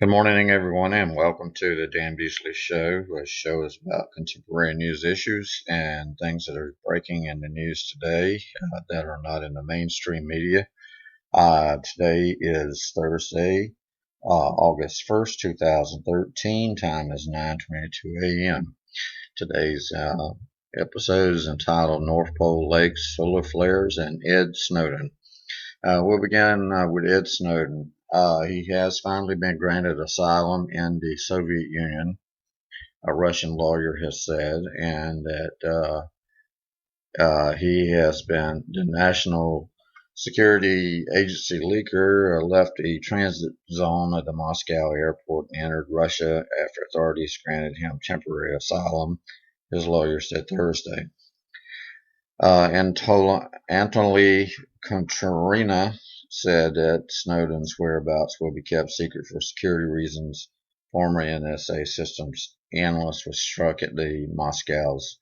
Good morning, everyone, and welcome to the Dan Beasley Show. The show is about contemporary news issues and things that are breaking in the news today that are not in the mainstream media. Today is Thursday, August 1st, 2013. Time is 9:22 a.m. Today's episode is entitled North Pole Lakes Solar Flares and Ed Snowden. We'll begin with Ed Snowden. He has finally been granted asylum in the Soviet Union, a Russian lawyer has said, and that he has been the National Security Agency leaker, left the transit zone at the Moscow airport and entered Russia after authorities granted him temporary asylum, his lawyer said Thursday. Anatoly Konturina said that Snowden's whereabouts will be kept secret for security reasons. Former NSA systems analyst was struck at the Moscow's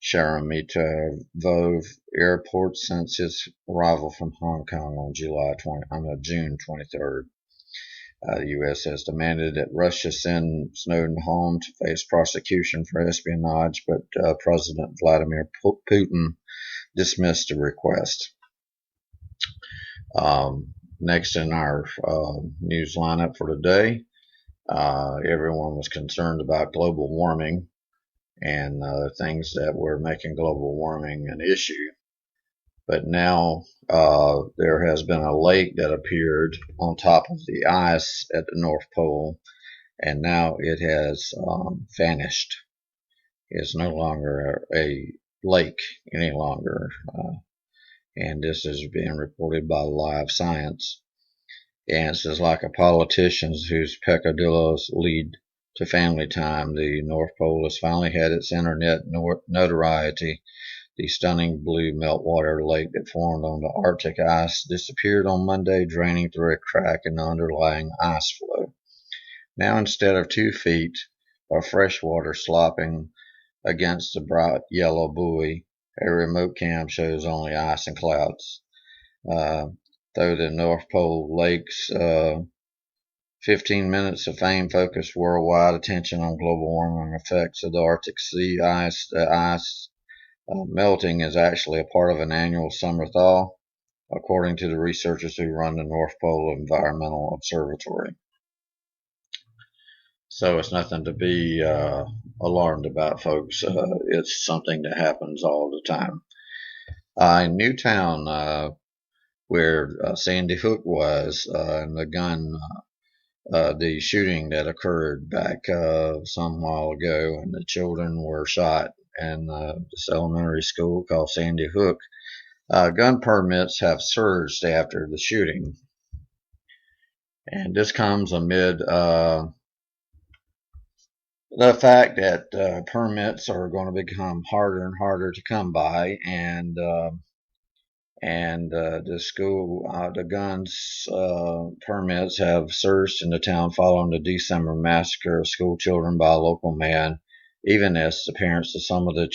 Sheremetyevo airport since his arrival from Hong Kong on June 23rd. The U.S. has demanded that Russia send Snowden home to face prosecution for espionage, but President Vladimir Putin dismissed the request. Next in our news lineup for today, everyone was concerned about global warming and things that were making global warming an issue. But now there has been a lake that appeared on top of the ice at the North Pole, and now it has vanished. It's no longer a lake any longer. And this is being reported by Live Science. And it says, like a politician whose peccadillos lead to family time, the North Pole has finally had its internet notoriety. The stunning blue meltwater lake that formed on the Arctic ice disappeared on Monday, draining through a crack in the underlying ice floe. Now, instead of 2 feet of fresh water slopping against the bright yellow buoy, a remote cam shows only ice and clouds. Though the North Pole Lake's 15 minutes of fame focused worldwide attention on global warming effects of the Arctic sea ice, the ice melting is actually a part of an annual summer thaw, according to the researchers who run the North Pole Environmental Observatory. So it's nothing to be alarmed about, folks. It's something that happens all the time. In Newtown, where Sandy Hook was, and the shooting that occurred back some while ago, and the children were shot in this elementary school called Sandy Hook, gun permits have surged after the shooting. And this comes amid the fact that permits are going to become harder and harder to come by, and the guns permits have surged in the town following the December massacre of school children by a local man, even as the parents of some of the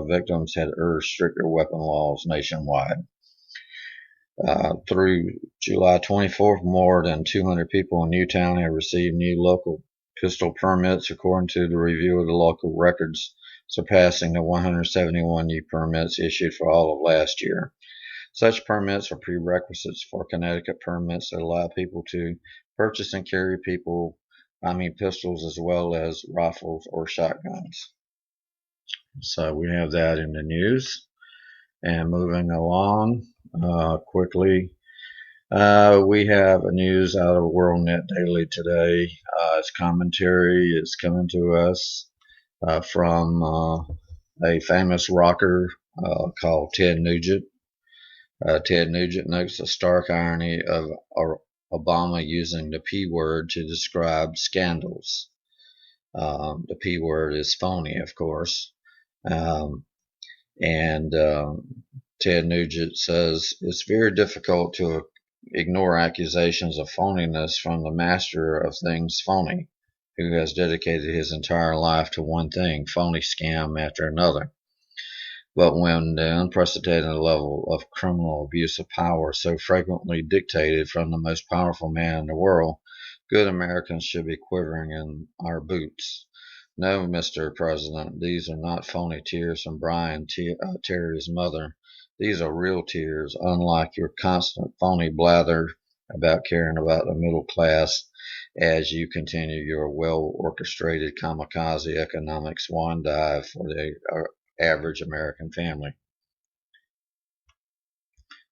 victims had urged stricter weapon laws nationwide. Through July 24th, more than 200 people in Newtown have received new local pistol permits, according to the review of the local records, surpassing the 171 new permits issued for all of last year. Such permits are prerequisites for Connecticut permits that allow people to purchase and carry pistols as well as rifles or shotguns. So we have that in the news. And moving along quickly, we have a news out of WorldNet Daily today. Its commentary is coming to us from a famous rocker called Ted Nugent. Ted Nugent notes the stark irony of Obama using the P word to describe scandals. The P word is phony, of course. Ted Nugent says it's very difficult to ignore accusations of phoniness from the master of things phony, who has dedicated his entire life to one thing, phony scam after another. But when the unprecedented level of criminal abuse of power so frequently dictated from the most powerful man in the world, Good Americans should be quivering in our boots. No, Mr. President, these are not phony tears from Brian Terry's mother. These are real tears, unlike your constant phony blather about caring about the middle class as you continue your well-orchestrated kamikaze economic swan dive for the average American family.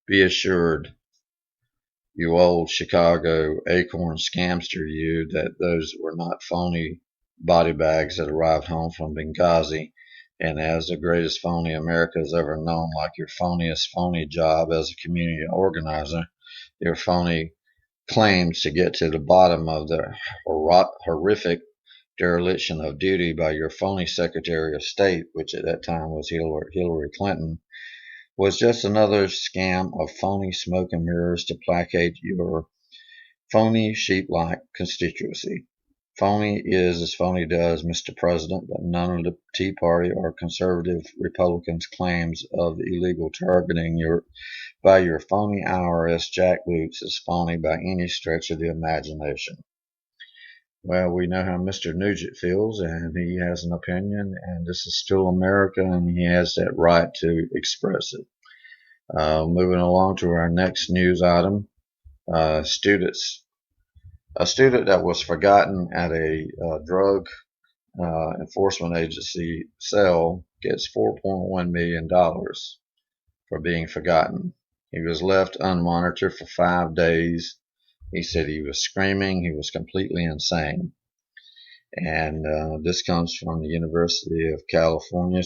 Be assured, you old Chicago acorn scamster, you, that those were not phony body bags that arrived home from Benghazi. And as the greatest phony America has ever known, like your phoniest phony job as a community organizer, your phony claims to get to the bottom of the horrific dereliction of duty by your phony Secretary of State, which at that time was Hillary Clinton, was just another scam of phony smoke and mirrors to placate your phony sheep-like constituency. Phony is as phony does, Mr. President, but none of the Tea Party or conservative Republicans' claims of illegal targeting by your phony IRS jackboots is phony by any stretch of the imagination. Well, we know how Mr. Nugent feels, and he has an opinion, and this is still America, and he has that right to express it. Moving along to our next news item, students. A student that was forgotten at a drug enforcement agency cell gets $4.1 million for being forgotten. He was left unmonitored for 5 days. He said he was screaming. He was completely insane. And this comes from the University of California,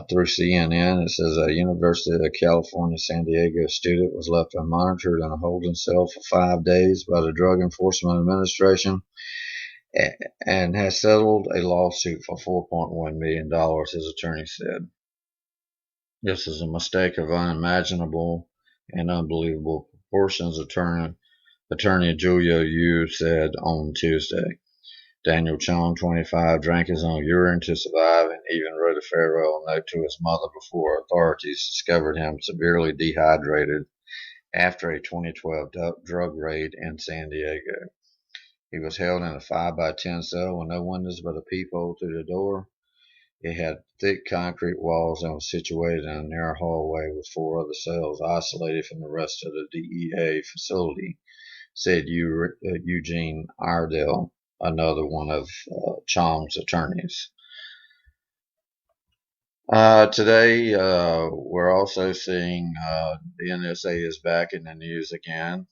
through CNN. It says a University of California, San Diego student was left unmonitored in a holding cell for 5 days by the Drug Enforcement Administration and has settled a lawsuit for $4.1 million, his attorney said. This is a mistake of unimaginable and unbelievable proportions, attorney Julio Yu said on Tuesday. Daniel Chong, 25, drank his own urine to survive and even wrote a farewell note to his mother before authorities discovered him severely dehydrated after a 2012 drug raid in San Diego. He was held in a 5x10 cell with no windows but a peephole through the door. It had thick concrete walls and was situated in a narrow hallway with 4 other cells isolated from the rest of the DEA facility, said Eugene Iredell, another one of Chong's attorneys. Today, we're also seeing the NSA is back in the news again.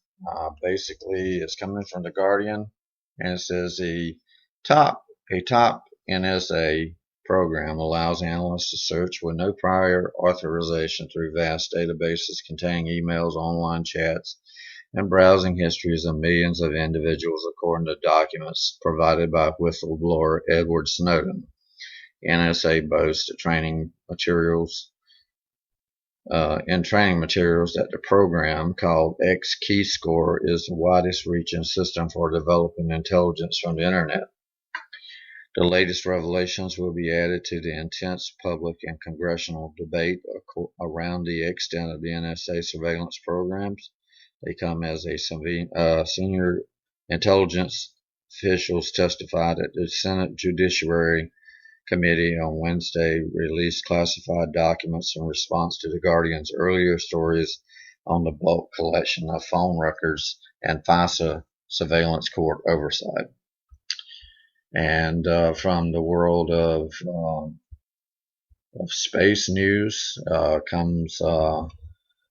Basically, it's coming from The Guardian, and it says a top NSA program allows analysts to search with no prior authorization through vast databases containing emails, online chats, and browsing histories of millions of individuals, according to documents provided by whistleblower Edward Snowden. NSA boasts in training materials that the program, called X-Keyscore, is the widest reaching system for developing intelligence from the internet. The latest revelations will be added to the intense public and congressional debate around the extent of the NSA surveillance programs. They come as a senior intelligence officials testified at the Senate Judiciary Committee on Wednesday, released classified documents in response to The Guardian's earlier stories on the bulk collection of phone records and FISA surveillance court oversight. And from the world of space news comes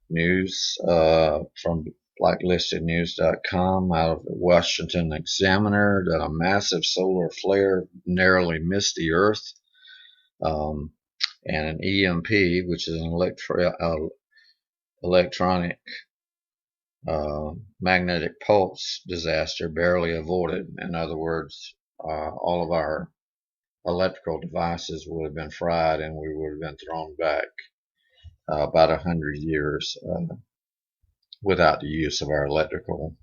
news from blacklistednews.com out of the Washington Examiner that a massive solar flare narrowly missed the Earth, and an EMP, which is an electronic magnetic pulse disaster, barely avoided. In other words, all of our electrical devices would have been fried and we would have been thrown back about 100 years without the use of our electrical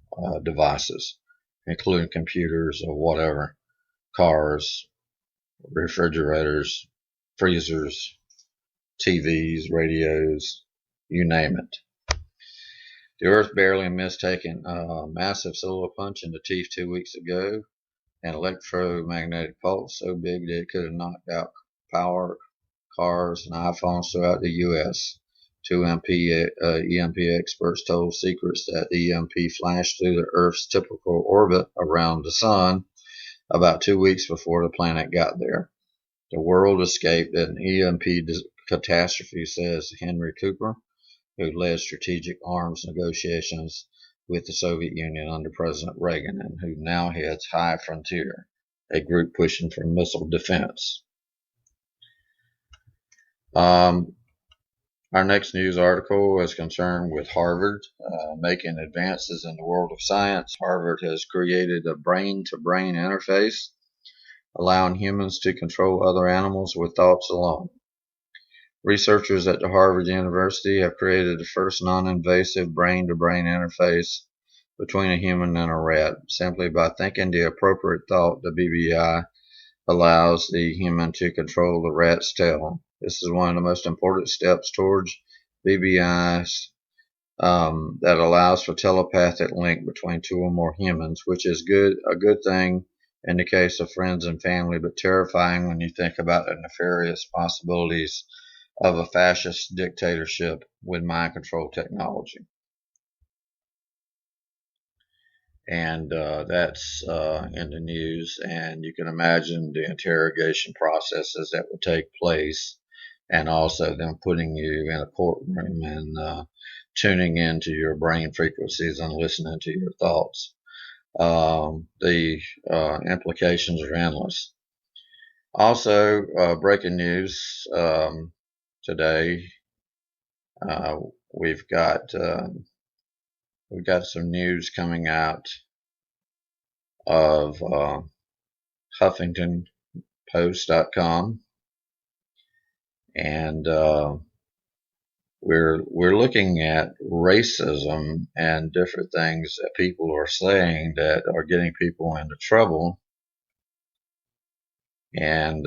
devices, including computers or whatever, cars, refrigerators, freezers, TVs, radios, you name it. The Earth barely missed taking a massive solar punch in the teeth 2 weeks ago. An electromagnetic pulse so big that it could have knocked out power cars and iPhones throughout the U.S. Two EMP experts told Secrets that the EMP flashed through the Earth's typical orbit around the sun about 2 weeks before the planet got there. The world escaped an EMP catastrophe, says Henry Cooper, who led strategic arms negotiations with the Soviet Union under President Reagan and who now heads High Frontier, a group pushing for missile defense. Our next news article is concerned with Harvard making advances in the world of science. Harvard has created a brain-to-brain interface, allowing humans to control other animals with thoughts alone. Researchers at the Harvard University have created the first non-invasive brain-to-brain interface between a human and a rat. Simply by thinking the appropriate thought, the BBI allows the human to control the rat's tail. This is one of the most important steps towards BBIs that allows for telepathic link between two or more humans, which is a good thing in the case of friends and family, but terrifying when you think about the nefarious possibilities of a fascist dictatorship with mind control technology. And that's in the news, and you can imagine the interrogation processes that would take place, and also them putting you in a courtroom and tuning into your brain frequencies and listening to your thoughts. The implications are endless. Also, breaking news today, we've got some news coming out of HuffingtonPost.com, and we're looking at racism and different things that people are saying that are getting people into trouble. And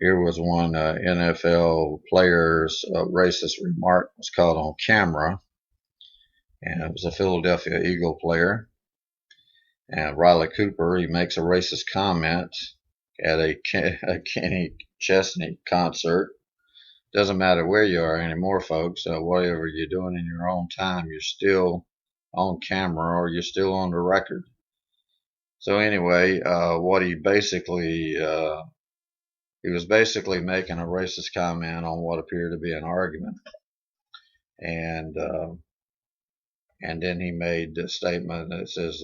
here was one NFL player's racist remark was caught on camera, and it was a Philadelphia Eagle player. And Riley Cooper, he makes a racist comment at a Kenny Chesney concert. Doesn't matter where you are anymore, folks. Whatever you're doing in your own time, you're still on camera or you're still on the record. So anyway, what he was basically making a racist comment on what appeared to be an argument, and then he made a statement that says,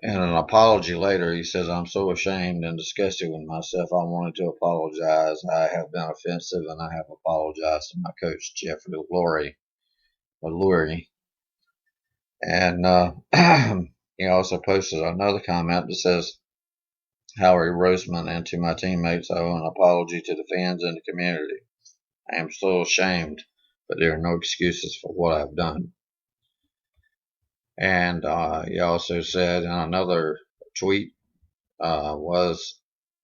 in an apology later, he says, "I'm so ashamed and disgusted with myself. I wanted to apologize. I have been offensive, and I have apologized to my coach, Jeffrey Lurie." And he also posted another comment that says, "Howie Roseman, and to my teammates, I owe an apology to the fans and the community. I am so ashamed, but there are no excuses for what I've done." And he also said in another tweet, I was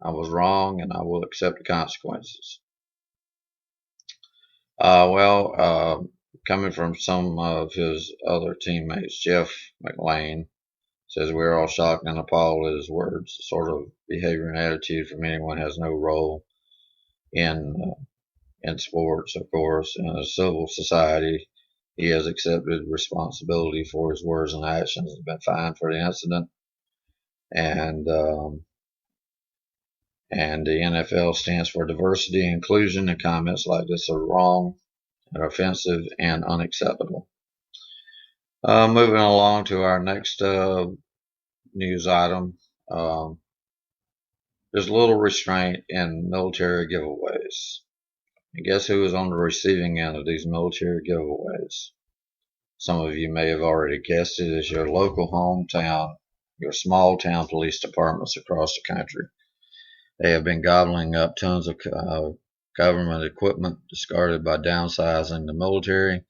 wrong and I will accept the consequences. Coming from some of his other teammates, Jeff McLean says, "We're all shocked and appalled at his words. The sort of behavior and attitude from anyone has no role in sports, of course. In a civil society, he has accepted responsibility for his words and actions, has been fined for the incident, and the NFL stands for diversity and inclusion, and comments like this are wrong and offensive and unacceptable." Moving along to our next news item, there's little restraint in military giveaways. And guess who is on the receiving end of these military giveaways? Some of you may have already guessed it. It's your local hometown, your small town police departments across the country. They have been gobbling up tons of government equipment discarded by downsizing the military.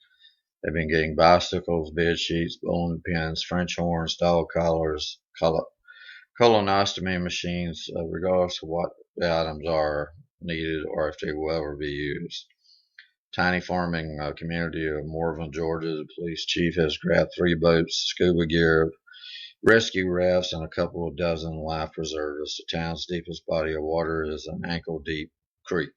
They've been getting bicycles, bed sheets, bowling pins, French horns, dog collars, colonoscopy machines, regardless of what the items are needed or if they will ever be used. tiny farming community of Morven, Georgia. The police chief has grabbed 3 boats, scuba gear, rescue rafts, and a couple of dozen life preservers. The town's deepest body of water is an ankle-deep creek.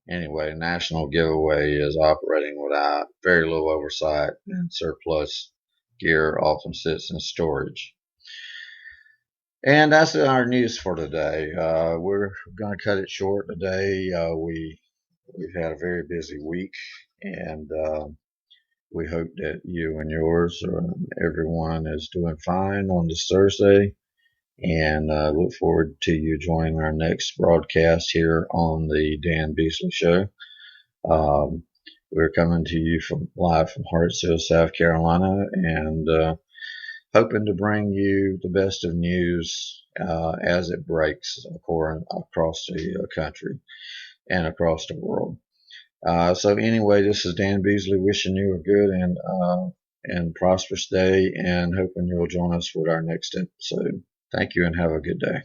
Anyway, National Giveaway is operating without very little oversight, and surplus gear often sits in storage. And that's our news for today. We're going to cut it short today. We've had a very busy week, and we hope that you and yours or everyone is doing fine on this Thursday, and look forward to you joining our next broadcast here on the Dan Beasley Show. We're coming to you live from Hartsville, South Carolina, and hoping to bring you the best of news as it breaks across the country and across the world. So anyway, this is Dan Beasley wishing you a good and prosperous day, and hoping you'll join us for our next episode. Thank you and have a good day.